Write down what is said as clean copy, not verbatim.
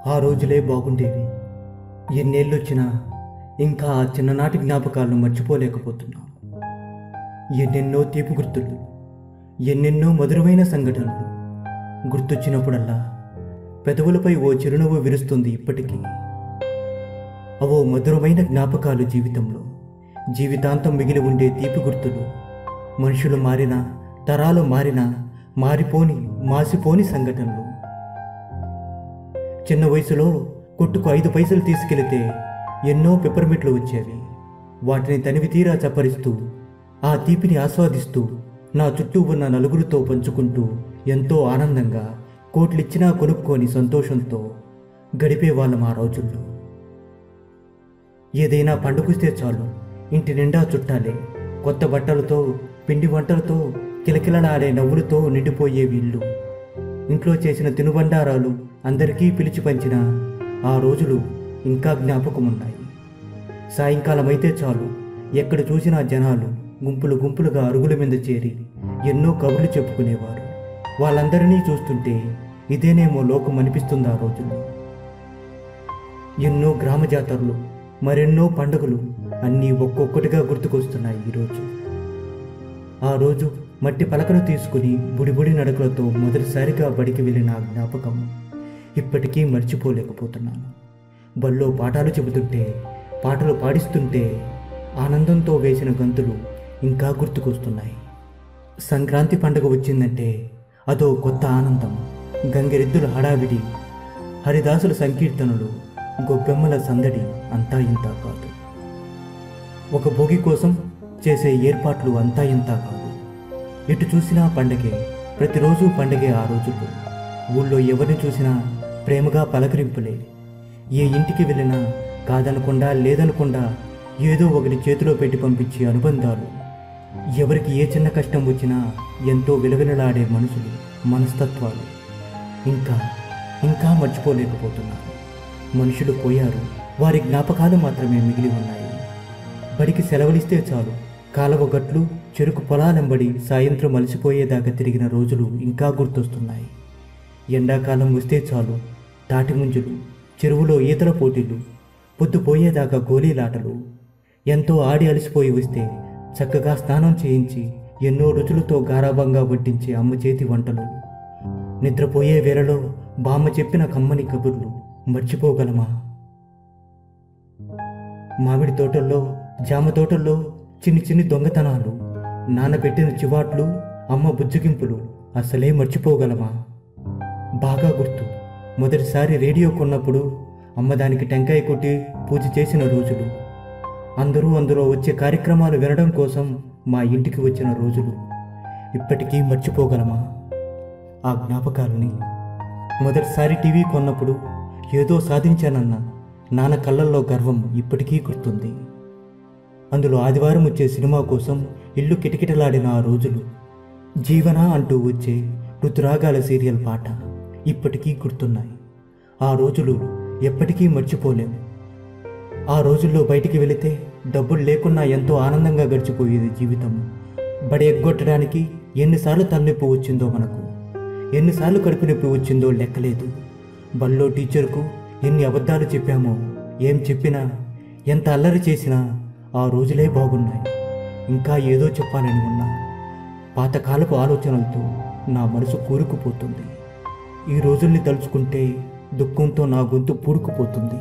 ఆ రోజులే బాగుండేవి. ఎన్నేళ్ళొచ్చినా ఇంకా ఆ చిన్ననాటి జ్ఞాపకాలను మర్చిపోలేకపోతున్నాను. ఎన్నెన్నో తీపి గుర్తులు, ఎన్నెన్నో మధురమైన సంఘటనలు గుర్తొచ్చినప్పుడల్లా పెదవులపై ఓ చిరునవ్వు విరుస్తుంది ఇప్పటికీ. అవో మధురమైన జ్ఞాపకాలు జీవితంలో జీవితాంతం మిగిలి ఉండే తీపి గుర్తులు. మనుషులు మారినా, తరాలు మారినా మాసిపోని సంఘటనలు. చిన్న వయసులో కొట్టుకు 5 పైసలు తీసుకెళితే ఎన్నో పెప్పర్మిట్లు వచ్చేవి. వాటిని తనివి తీరా చప్పరిస్తూ, ఆ తీపిని ఆస్వాదిస్తూ, నా చుట్టూ ఉన్న నలుగురితో పంచుకుంటూ ఎంతో ఆనందంగా కోట్లిచ్చినా కొనుక్కొని సంతోషంతో గడిపేవాళ్ళం ఆ రోజుల్లో. ఏదైనా పండుగొస్తే చాలు ఇంటి నిండా చుట్టాలే. కొత్త బట్టలతో, పిండి వంటలతో, కిలకిలలాడే నవ్వులతో నిండిపోయే వీళ్ళు. ఇంట్లో చేసిన తినుబండారాలు అందరికీ పిలిచి పంచిన ఆ రోజులు ఇంకా జ్ఞాపకమున్నాయి. సాయంకాలం అయితే చాలు ఎక్కడ చూసినా జనాలు గుంపులు గుంపులుగా అరుగుల మీద చేరి ఎన్నో కబుర్లు చెప్పుకునేవారు. వాళ్ళందరినీ చూస్తుంటే ఇదేనేమో లోకం అనిపిస్తుంది ఆ రోజుల్లో. ఎన్నో గ్రామ జాతరలు, మరెన్నో పండుగలు అన్నీ ఒక్కొక్కటిగా గుర్తుకొస్తున్నాయి ఈరోజు. ఆ రోజు మట్టి పలకను తీసుకుని బుడిబుడి నడకలతో మొదటిసారిగా బడికి వెళ్ళిన ఆ జ్ఞాపకం ఇప్పటికీ మర్చిపోలేకపోతున్నాను. బళ్ళో పాఠాలు చెబుతుంటే, పాటలు పాడిస్తుంటే ఆనందంతో వేసిన గంతులు ఇంకా గుర్తుకొస్తున్నాయి. సంక్రాంతి పండుగ వచ్చిందంటే అదో కొత్త ఆనందం. గంగిరెద్దుల హడావిడి, హరిదాసుల సంకీర్తనలు, గొబ్బెమ్మల సందడి అంతా ఇంతా కాదు. ఒక భోగి కోసం చేసే ఏర్పాట్లు అంతా ఇంతా కాదు. ఎటు చూసినా పండగే, ప్రతిరోజు పండగే. ఆ రోజుల్లో ఊళ్ళో ఎవరిని చూసినా ప్రేమగా పలకరింపులే. ఏ ఇంటికి వెళ్ళినా కాదనకుండా లేదనకుండా ఏదో ఒకటి చేతిలో పెట్టి పంపించే అనుబంధాలు. ఎవరికి ఏ చిన్న కష్టం వచ్చినా ఎంతో విలవిలలాడే మనుషులు, మనస్తత్వాలు ఇంకా మర్చిపోలేకపోతున్నారు. మనుషులు పోయారు, వారి జ్ఞాపకాలు మాత్రమే మిగిలి ఉన్నాయి. బడికి సెలవులిస్తే చాలు కాలవ గట్లు, చెరుకు పొలాలెంబడి సాయంత్రం అలసిపోయేదాకా తిరిగిన రోజులు ఇంకా గుర్తొస్తున్నాయి. ఎండాకాలం వస్తే చాలు తాటి ముంజులు, చెరువులో ఈతల పోటీలు, పొద్దుపోయేదాకా గోళీలాటలు. ఎంతో ఆడి అలసిపోయి వస్తే చక్కగా స్నానం చేయించి ఎన్నో రుచులతో గారాబంగా వడ్డించే అమ్మ చేతి వంటలు. నిద్రపోయే వేళలో బామ్మ చెప్పిన కమ్మని కబుర్లు మర్చిపోగలమా? మామిడి తోటల్లో, జామ తోటల్లో చిన్ని చిన్ని దొంగతనాలు, నాన్నబెట్టిన చివాట్లు, అమ్మ బుజ్జగింపులు అసలే మర్చిపోగలమా? బాగా గుర్తు, మొదటిసారి రేడియో కొన్నప్పుడు అమ్మ దానికి టెంకాయ కొట్టి పూజ చేసిన రోజులు. అందరూ అందులో వచ్చే కార్యక్రమాలు వినడం కోసం మా ఇంటికి వచ్చిన రోజులు ఇప్పటికీ మర్చిపోగలమా? ఆ జ్ఞాపకాలని మొదటిసారి టీవీ కొన్నప్పుడు ఏదో సాధించానన్న నాన్న కళ్ళల్లో గర్వం ఇప్పటికీ గుర్తుంది. అందులో ఆదివారం వచ్చే సినిమా కోసం ఇల్లు కిటకిటలాడిన ఆ రోజులు. జీవన అంటూ వచ్చే ఋతురాగాల సీరియల్ పాట ఇప్పటికీ గుర్తున్నాయి. ఆ రోజులు ఎప్పటికీ మర్చిపోలేము. ఆ రోజుల్లో బయటికి వెళితే డబ్బులు లేకున్నా ఎంతో ఆనందంగా గడిచిపోయేది జీవితం. బడి ఎగ్గొట్టడానికి ఎన్నిసార్లు తలనొప్పి వచ్చిందో మనకు, ఎన్నిసార్లు కడుపు నొప్పి వచ్చిందో లెక్కలేదు. బళ్ళో టీచర్కు ఎన్ని అబద్ధాలు చెప్పామో, ఏం చెప్పినా, ఎంత అల్లరి చేసినా ఆ రోజులే బాగున్నాయి. ఇంకా ఏదో చెప్పాలని ఉన్నా పాతకాలపు ఆలోచనలతో నా మనసు కూరుకుపోతుంది. ఈ రోజుల్ని తలుచుకుంటే దుఃఖంతో నా గొంతు పూడుకుపోతుంది.